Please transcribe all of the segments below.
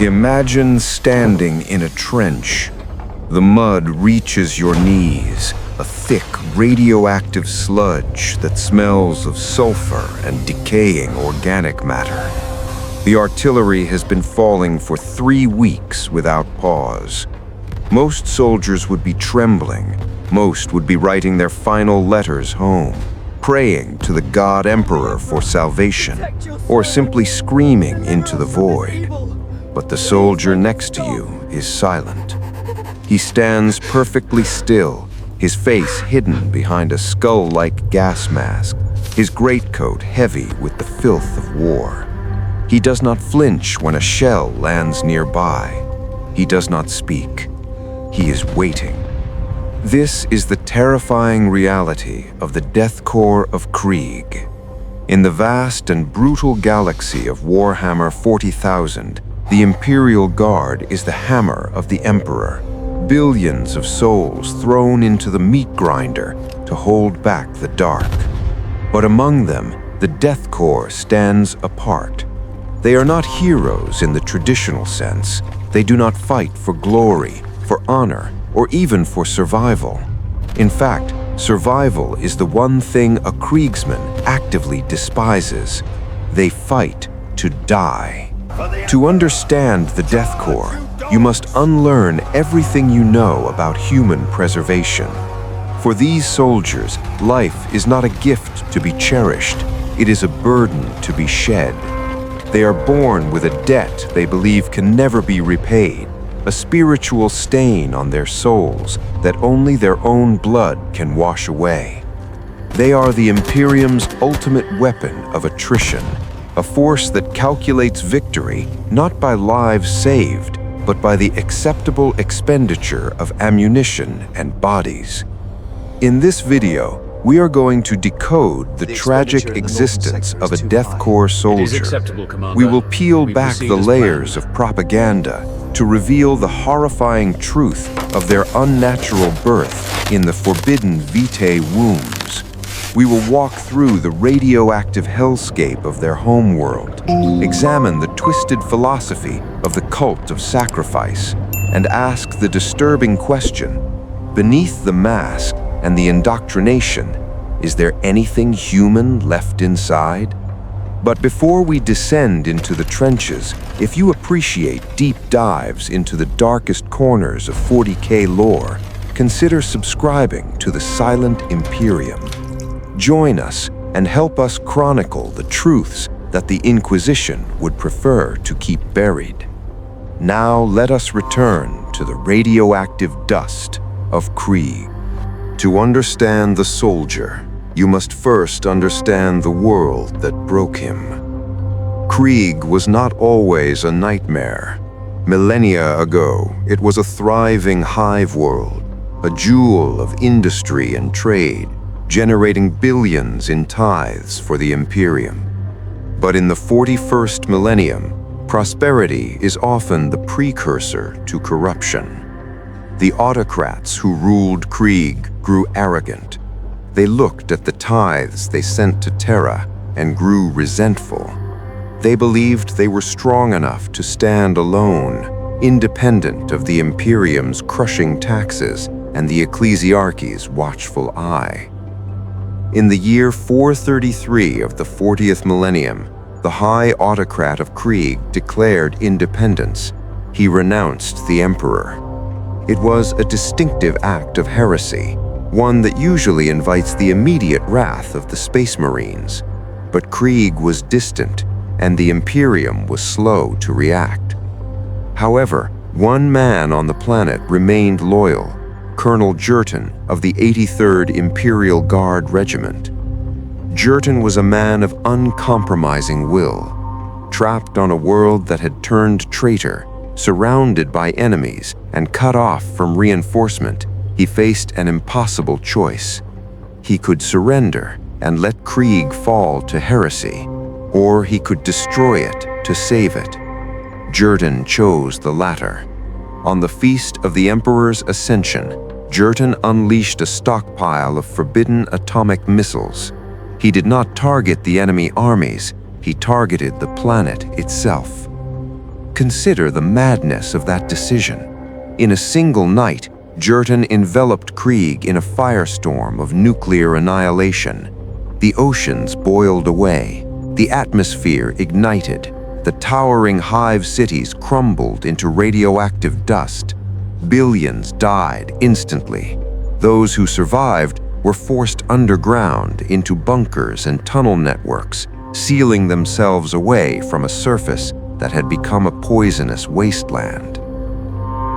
Imagine standing in a trench. The mud reaches your knees, a thick, radioactive sludge that smells of sulfur and decaying organic matter. The artillery has been falling for 3 weeks without pause. Most soldiers would be trembling. Most would be writing their final letters home, praying to the God Emperor for salvation, or simply screaming into the void. But the soldier next to you is silent. He stands perfectly still, his face hidden behind a skull-like gas mask, his greatcoat heavy with the filth of war. He does not flinch when a shell lands nearby. He does not speak. He is waiting. This is the terrifying reality of the Death Korps of Krieg. In the vast and brutal galaxy of Warhammer 40,000, the Imperial Guard is the hammer of the Emperor, billions of souls thrown into the meat grinder to hold back the dark. But among them, the Death Korps stands apart. They are not heroes in the traditional sense. They do not fight for glory, for honor, or even for survival. In fact, survival is the one thing a Kriegsman actively despises. They fight to die. To understand the Death Korps, you must unlearn everything you know about human preservation. For these soldiers, life is not a gift to be cherished. It is a burden to be shed. They are born with a debt they believe can never be repaid, a spiritual stain on their souls that only their own blood can wash away. They are the Imperium's ultimate weapon of attrition, a force that calculates victory not by lives saved, but by the acceptable expenditure of ammunition and bodies. In this video, we are going to decode the tragic existence of a Death Korps soldier. We will peel back the layers of propaganda to reveal the horrifying truth of their unnatural birth in the forbidden Vitae Wombs. We will walk through the radioactive hellscape of their homeworld, examine the twisted philosophy of the cult of sacrifice, and ask the disturbing question, beneath the mask and the indoctrination, is there anything human left inside? But before we descend into the trenches, if you appreciate deep dives into the darkest corners of 40K lore, consider subscribing to the Silent Imperium. Join us and help us chronicle the truths that the Inquisition would prefer to keep buried. Now let us return to the radioactive dust of Krieg. To understand the soldier, you must first understand the world that broke him. Krieg was not always a nightmare. Millennia ago, it was a thriving hive world, a jewel of industry and trade, generating billions in tithes for the Imperium. But in the 41st millennium, prosperity is often the precursor to corruption. The autocrats who ruled Krieg grew arrogant. They looked at the tithes they sent to Terra and grew resentful. They believed they were strong enough to stand alone, independent of the Imperium's crushing taxes and the ecclesiarchy's watchful eye. In the year 433 of the 40th millennium, the High Autocrat of Krieg declared independence. He renounced the Emperor. It was a distinctive act of heresy, one that usually invites the immediate wrath of the Space Marines. But Krieg was distant, and the Imperium was slow to react. However, one man on the planet remained loyal, Colonel Jerton of the 83rd Imperial Guard Regiment. Jerton was a man of uncompromising will. Trapped on a world that had turned traitor, surrounded by enemies, and cut off from reinforcement, he faced an impossible choice. He could surrender and let Krieg fall to heresy, or he could destroy it to save it. Jerton chose the latter. On the feast of the Emperor's Ascension, Jerton unleashed a stockpile of forbidden atomic missiles. He did not target the enemy armies, he targeted the planet itself. Consider the madness of that decision. In a single night, Jurten enveloped Krieg in a firestorm of nuclear annihilation. The oceans boiled away, the atmosphere ignited, the towering hive cities crumbled into radioactive dust. Billions died instantly. Those who survived were forced underground into bunkers and tunnel networks, sealing themselves away from a surface that had become a poisonous wasteland.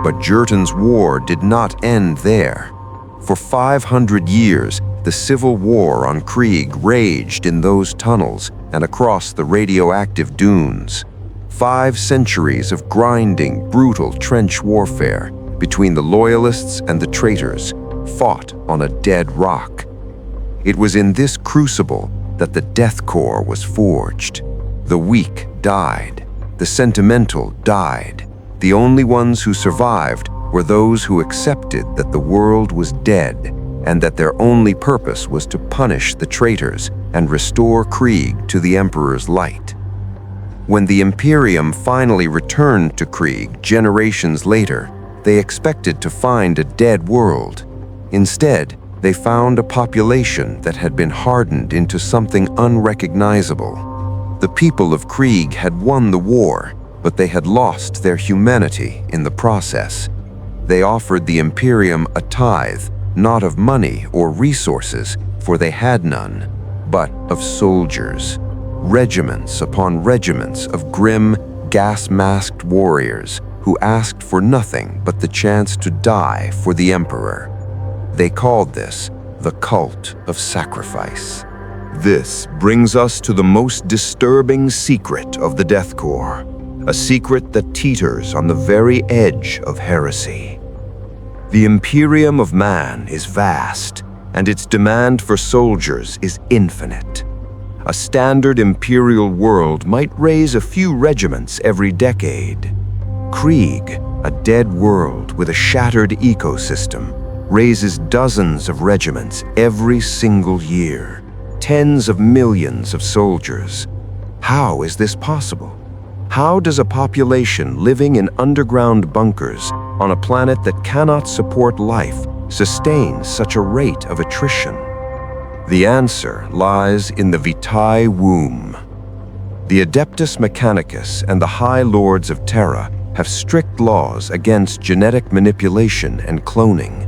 But Jurten's war did not end there. For 500 years, the civil war on Krieg raged in those tunnels and across the radioactive dunes. 5 centuries of grinding, brutal trench warfare between the loyalists and the traitors, fought on a dead rock. It was in this crucible that the Death Korps was forged. The weak died. The sentimental died. The only ones who survived were those who accepted that the world was dead and that their only purpose was to punish the traitors and restore Krieg to the Emperor's light. When the Imperium finally returned to Krieg generations later, they expected to find a dead world. Instead, they found a population that had been hardened into something unrecognizable. The people of Krieg had won the war, but they had lost their humanity in the process. They offered the Imperium a tithe, not of money or resources, for they had none, but of soldiers. Regiments upon regiments of grim, gas-masked warriors who asked for nothing but the chance to die for the Emperor. They called this the cult of sacrifice. This brings us to the most disturbing secret of the Death Korps, a secret that teeters on the very edge of heresy. The Imperium of man is vast, and its demand for soldiers is infinite. A standard imperial world might raise a few regiments every decade. Krieg, a dead world with a shattered ecosystem, raises dozens of regiments every single year, tens of millions of soldiers. How is this possible? How does a population living in underground bunkers on a planet that cannot support life sustain such a rate of attrition? The answer lies in the Vitae Wombs. The Adeptus Mechanicus and the High Lords of Terra have strict laws against genetic manipulation and cloning.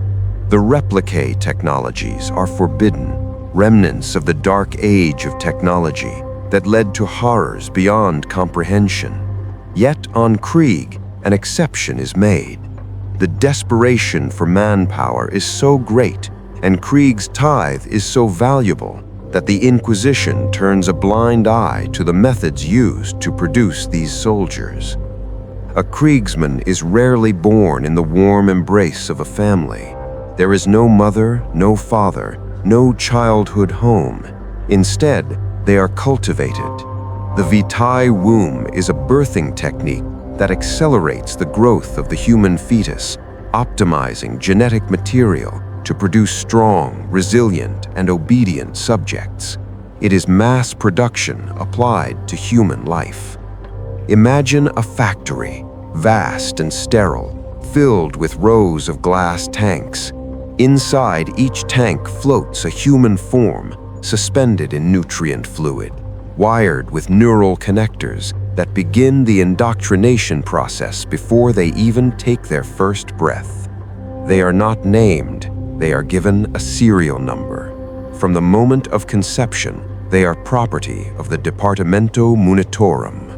The replicate technologies are forbidden, remnants of the dark age of technology that led to horrors beyond comprehension. Yet on Krieg, an exception is made. The desperation for manpower is so great, and Krieg's tithe is so valuable, that the Inquisition turns a blind eye to the methods used to produce these soldiers. A Kriegsman is rarely born in the warm embrace of a family. There is no mother, no father, no childhood home. Instead, they are cultivated. The Vitae Wombs is a birthing technique that accelerates the growth of the human fetus, optimizing genetic material to produce strong, resilient, and obedient subjects. It is mass production applied to human life. Imagine a factory, vast and sterile, filled with rows of glass tanks. Inside each tank floats a human form, suspended in nutrient fluid, wired with neural connectors that begin the indoctrination process before they even take their first breath. They are not named, they are given a serial number. From the moment of conception, they are property of the Departamento Munitorum.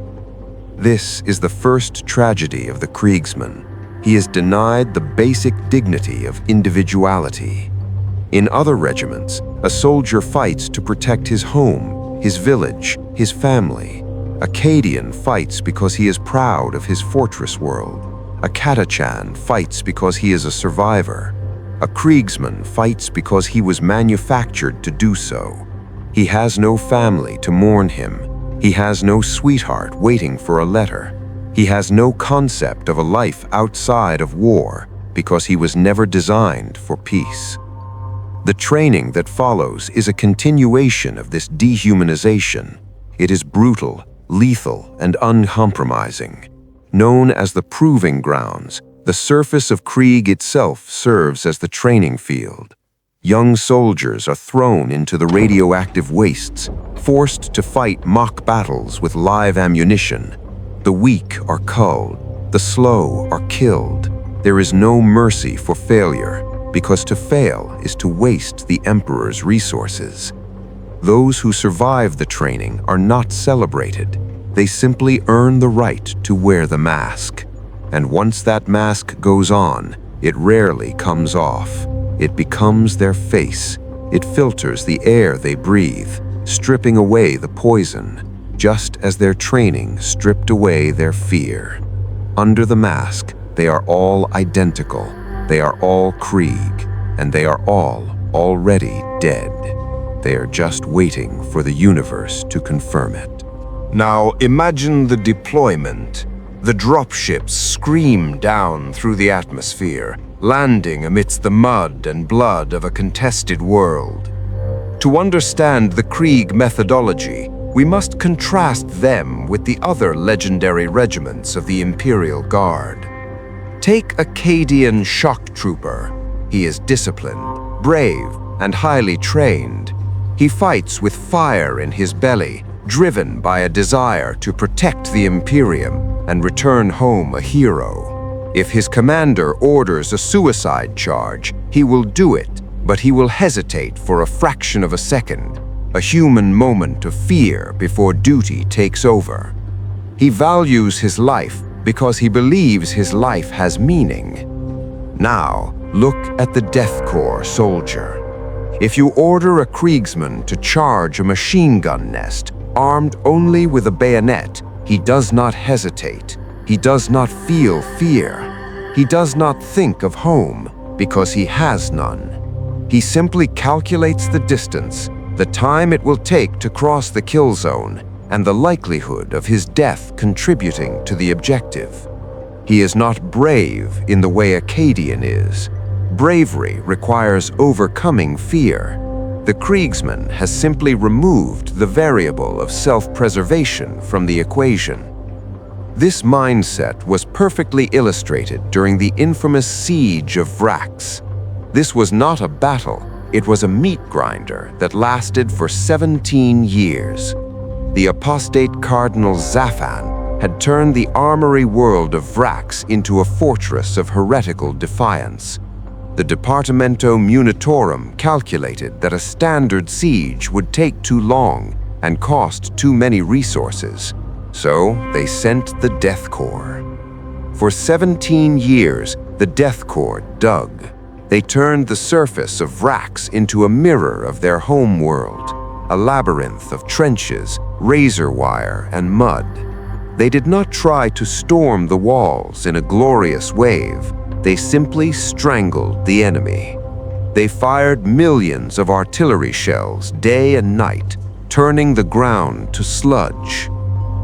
This is the first tragedy of the Kriegsman. He is denied the basic dignity of individuality. In other regiments, a soldier fights to protect his home, his village, his family. A Cadian fights because he is proud of his fortress world. A Katachan fights because he is a survivor. A Kriegsman fights because he was manufactured to do so. He has no family to mourn him. He has no sweetheart waiting for a letter. He has no concept of a life outside of war because he was never designed for peace. The training that follows is a continuation of this dehumanization. It is brutal, lethal, and uncompromising. Known as the proving grounds, the surface of Krieg itself serves as the training field. Young soldiers are thrown into the radioactive wastes, forced to fight mock battles with live ammunition. The weak are culled, the slow are killed. There is no mercy for failure, because to fail is to waste the Emperor's resources. Those who survive the training are not celebrated. They simply earn the right to wear the mask. And once that mask goes on, it rarely comes off. It becomes their face. It filters the air they breathe, stripping away the poison, just as their training stripped away their fear. Under the mask, they are all identical. They are all Krieg, and they are all already dead. They are just waiting for the universe to confirm it. Now imagine the deployment. The dropships scream down through the atmosphere, landing amidst the mud and blood of a contested world. To understand the Krieg methodology, we must contrast them with the other legendary regiments of the Imperial Guard. Take Akkadian shock trooper. He is disciplined, brave, and highly trained. He fights with fire in his belly, driven by a desire to protect the Imperium and return home a hero. If his commander orders a suicide charge, he will do it, but he will hesitate for a fraction of a second, a human moment of fear before duty takes over. He values his life because he believes his life has meaning. Now, look at the Death Korps soldier. If you order a Kriegsman to charge a machine gun nest, armed only with a bayonet, he does not hesitate. He does not feel fear. He does not think of home, because he has none. He simply calculates the distance, the time it will take to cross the kill zone, and the likelihood of his death contributing to the objective. He is not brave in the way Akkadian is. Bravery requires overcoming fear. The Kriegsman has simply removed the variable of self-preservation from the equation. This mindset was perfectly illustrated during the infamous siege of Vrax. This was not a battle, it was a meat grinder that lasted for 17 years. The apostate Cardinal Zaffan had turned the armory world of Vrax into a fortress of heretical defiance. The Departamento Munitorum calculated that a standard siege would take too long and cost too many resources, so they sent the Death Korps. For 17 years, the Death Korps dug. They turned the surface of Vrax into a mirror of their home world, a labyrinth of trenches, razor wire, and mud. They did not try to storm the walls in a glorious wave. They simply strangled the enemy. They fired millions of artillery shells day and night, turning the ground to sludge.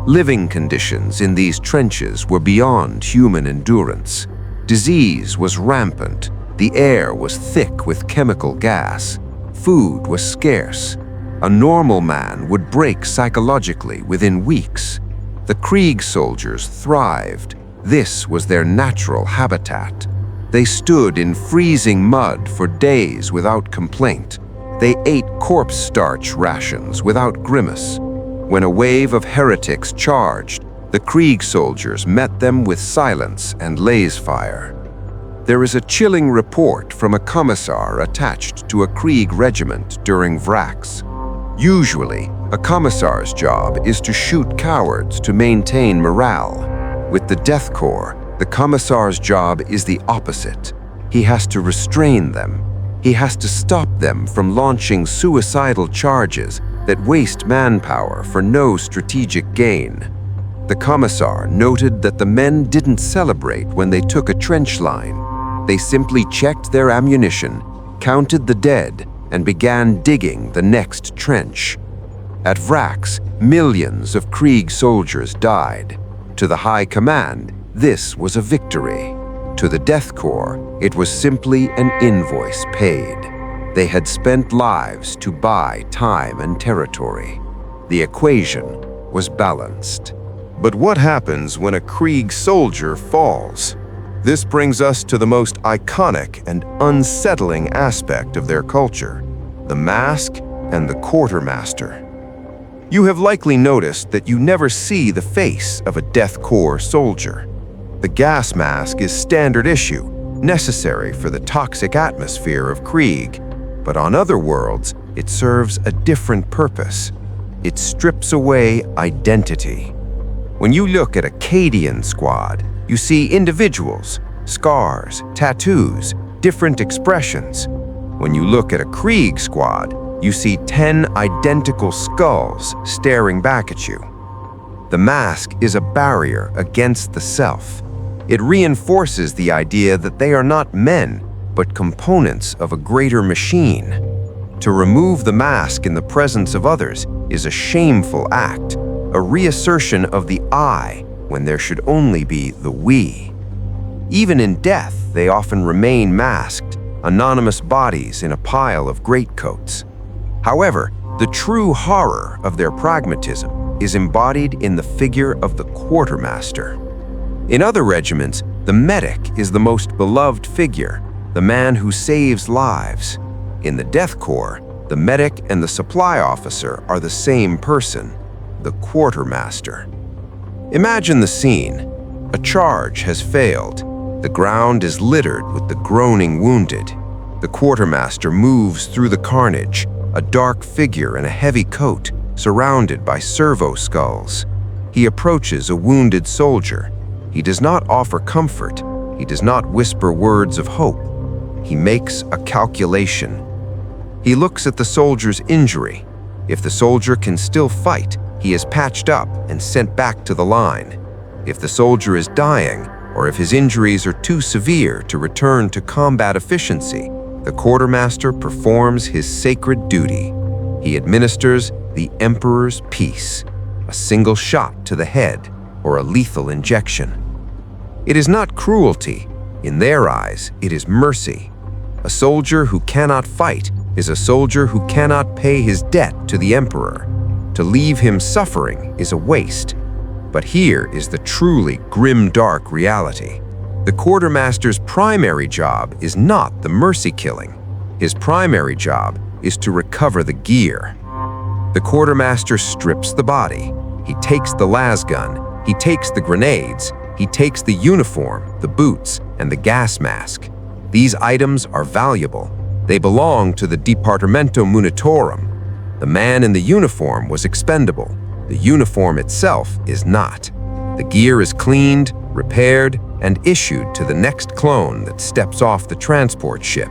Living conditions in these trenches were beyond human endurance. Disease was rampant. The air was thick with chemical gas. Food was scarce. A normal man would break psychologically within weeks. The Krieg soldiers thrived. This was their natural habitat. They stood in freezing mud for days without complaint. They ate corpse starch rations without grimace. When a wave of heretics charged, the Krieg soldiers met them with silence and laze fire. There is a chilling report from a commissar attached to a Krieg regiment during Vrax. Usually, a commissar's job is to shoot cowards to maintain morale. With the Death Korps, the commissar's job is the opposite. He has to restrain them. He has to stop them from launching suicidal charges that waste manpower for no strategic gain. The commissar noted that the men didn't celebrate when they took a trench line. They simply checked their ammunition, counted the dead, and began digging the next trench. At Vrax, millions of Krieg soldiers died. To the High Command, this was a victory. To the Death Korps, it was simply an invoice paid. They had spent lives to buy time and territory. The equation was balanced. But what happens when a Krieg soldier falls? This brings us to the most iconic and unsettling aspect of their culture, the mask and the quartermaster. You have likely noticed that you never see the face of a Death Korps soldier. The gas mask is standard issue, necessary for the toxic atmosphere of Krieg, but on other worlds, it serves a different purpose. It strips away identity. When you look at a Cadian squad, you see individuals, scars, tattoos, different expressions. When you look at a Krieg squad, you see 10 identical skulls staring back at you. The mask is a barrier against the self. It reinforces the idea that they are not men, but components of a greater machine. To remove the mask in the presence of others is a shameful act, a reassertion of the I when there should only be the we. Even in death, they often remain masked, anonymous bodies in a pile of greatcoats. However, the true horror of their pragmatism is embodied in the figure of the quartermaster. In other regiments, the medic is the most beloved figure, the man who saves lives. In the Death Korps, the medic and the supply officer are the same person, the quartermaster. Imagine the scene. A charge has failed. The ground is littered with the groaning wounded. The quartermaster moves through the carnage, a dark figure in a heavy coat, surrounded by servo skulls. He approaches a wounded soldier. He does not offer comfort. He does not whisper words of hope. He makes a calculation. He looks at the soldier's injury. If the soldier can still fight, he is patched up and sent back to the line. If the soldier is dying, or if his injuries are too severe to return to combat efficiency, the quartermaster performs his sacred duty. He administers the Emperor's peace, a single shot to the head or a lethal injection. It is not cruelty. In their eyes, it is mercy. A soldier who cannot fight is a soldier who cannot pay his debt to the Emperor. To leave him suffering is a waste. But here is the truly grimdark reality. The quartermaster's primary job is not the mercy killing. His primary job is to recover the gear. The quartermaster strips the body. He takes the lasgun. He takes the grenades. He takes the uniform, the boots, and the gas mask. These items are valuable. They belong to the Departamento Munitorum. The man in the uniform was expendable. The uniform itself is not. The gear is cleaned, repaired, and issued to the next clone that steps off the transport ship.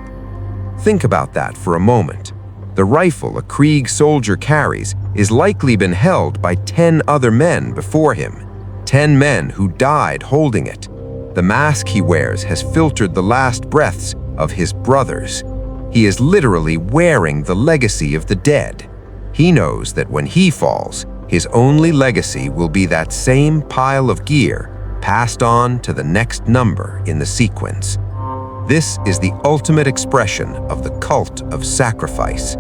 Think about that for a moment. The rifle a Krieg soldier carries is likely been held by 10 other men before him, 10 men who died holding it. The mask he wears has filtered the last breaths of his brothers. He is literally wearing the legacy of the dead. He knows that when he falls, his only legacy will be that same pile of gear passed on to the next number in the sequence. This is the ultimate expression of the cult of sacrifice.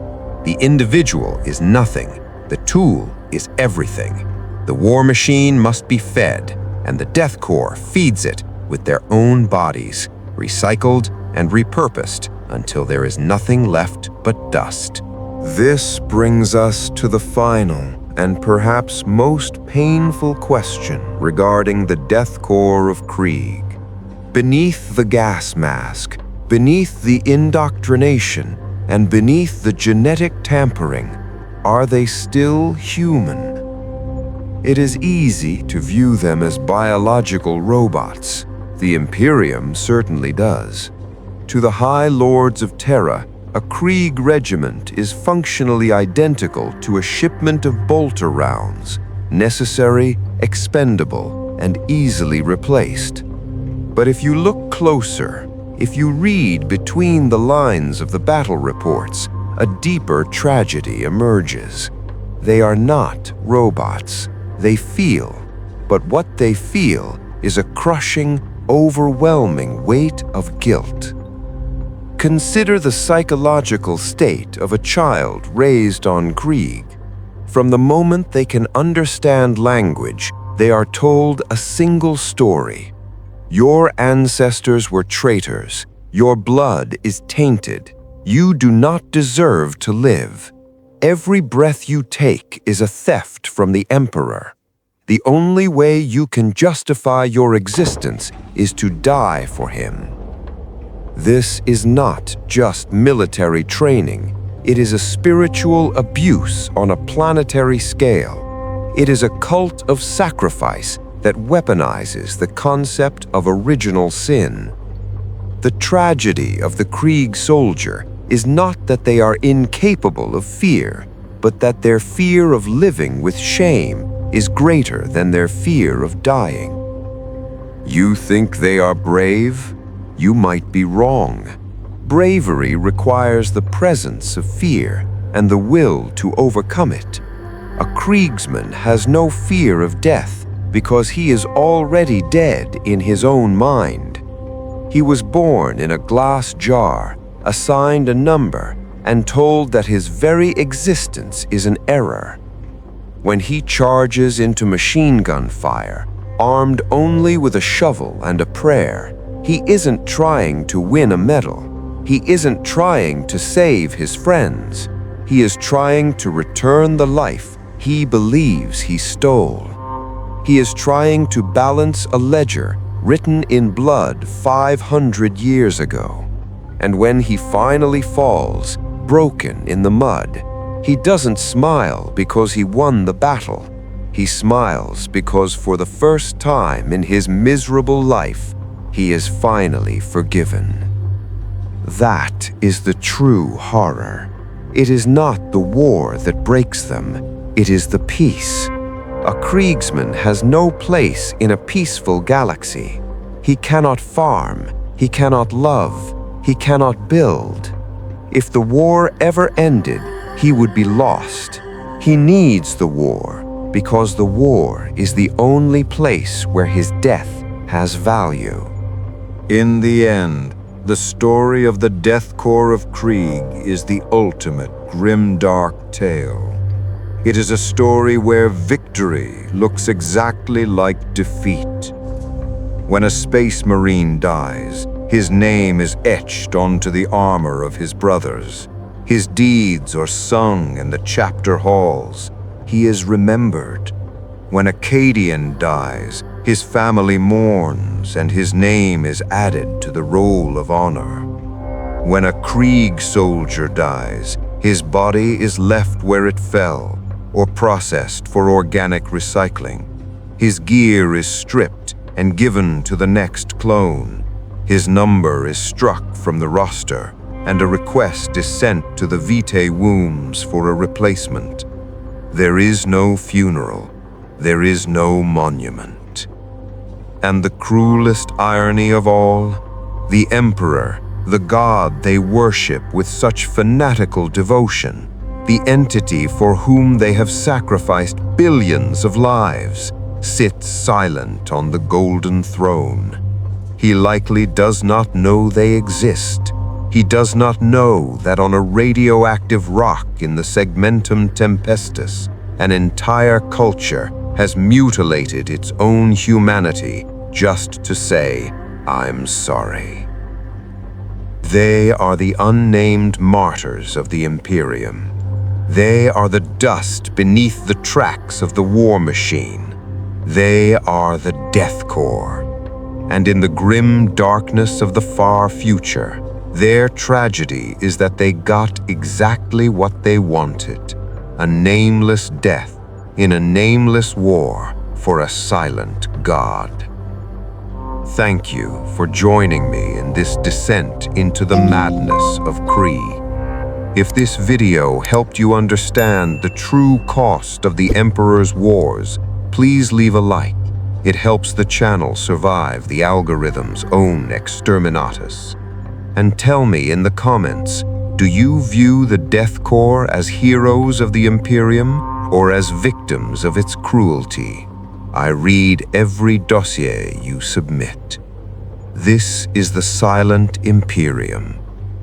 The individual is nothing. The tool is everything. The war machine must be fed, and the Death Korps feeds it with their own bodies, recycled and repurposed until there is nothing left but dust. This brings us to the final and perhaps most painful question regarding the Death Korps of Krieg. Beneath the gas mask, beneath the indoctrination, and beneath the genetic tampering, are they still human? It is easy to view them as biological robots. The Imperium certainly does. To the High Lords of Terra, a Krieg regiment is functionally identical to a shipment of bolter rounds, necessary, expendable, and easily replaced. But if you look closer, if you read between the lines of the battle reports, a deeper tragedy emerges. They are not robots. They feel, but what they feel is a crushing, overwhelming weight of guilt. Consider the psychological state of a child raised on Krieg. From the moment they can understand language, They are told a single story. Your ancestors were traitors. Your blood is tainted. You do not deserve to live. Every breath you take is a theft from the Emperor. The only way you can justify your existence is to die for him. This is not just military training. It is a spiritual abuse on a planetary scale. It is a cult of sacrifice that weaponizes the concept of original sin. The tragedy of the Krieg soldier is not that they are incapable of fear, but that their fear of living with shame is greater than their fear of dying. You think they are brave? You might be wrong. Bravery requires the presence of fear and the will to overcome it. A Kriegsman has no fear of death because he is already dead in his own mind. He was born in a glass jar, assigned a number, and told that his very existence is an error. When he charges into machine gun fire, armed only with a shovel and a prayer, he isn't trying to win a medal. He isn't trying to save his friends. He is trying to return the life he believes he stole. He is trying to balance a ledger written in blood 500 years ago. And when he finally falls, broken in the mud, he doesn't smile because he won the battle. He smiles because for the first time in his miserable life, he is finally forgiven. That is the true horror. It is not the war that breaks them. It is the peace. A Kriegsman has no place in a peaceful galaxy. He cannot farm. He cannot love. He cannot build. If the war ever ended, he would be lost. He needs the war because the war is the only place where his death has value. In the end, the story of the Death Korps of Krieg is the ultimate grimdark tale. It is a story where victory looks exactly like defeat. When a space marine dies, his name is etched onto the armor of his brothers. His deeds are sung in the chapter halls. He is remembered. When a Cadian dies, his family mourns and his name is added to the roll of honor. When a Krieg soldier dies, his body is left where it fell or processed for organic recycling. His gear is stripped and given to the next clone. His number is struck from the roster, and a request is sent to the Vitae Wombs for a replacement. There is no funeral. There is no monument. And the cruelest irony of all, the Emperor, the god they worship with such fanatical devotion, the entity for whom they have sacrificed billions of lives, sits silent on the golden throne. He likely does not know they exist. He does not know that on a radioactive rock in the Segmentum Tempestus, an entire culture has mutilated its own humanity just to say, "I'm sorry." They are the unnamed martyrs of the Imperium. They are the dust beneath the tracks of the war machine. They are the Death Korps. And in the grim darkness of the far future, their tragedy is that they got exactly what they wanted, a nameless death in a nameless war for a silent god. Thank you for joining me in this descent into the madness of Krieg. If this video helped you understand the true cost of the Emperor's wars, please leave a like. It helps the channel survive the algorithm's own exterminatus. And tell me in the comments, do you view the Death Korps as heroes of the Imperium or as victims of its cruelty? I read every dossier you submit. This is the silent Imperium.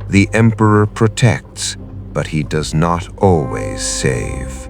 The Emperor protects, but he does not always save.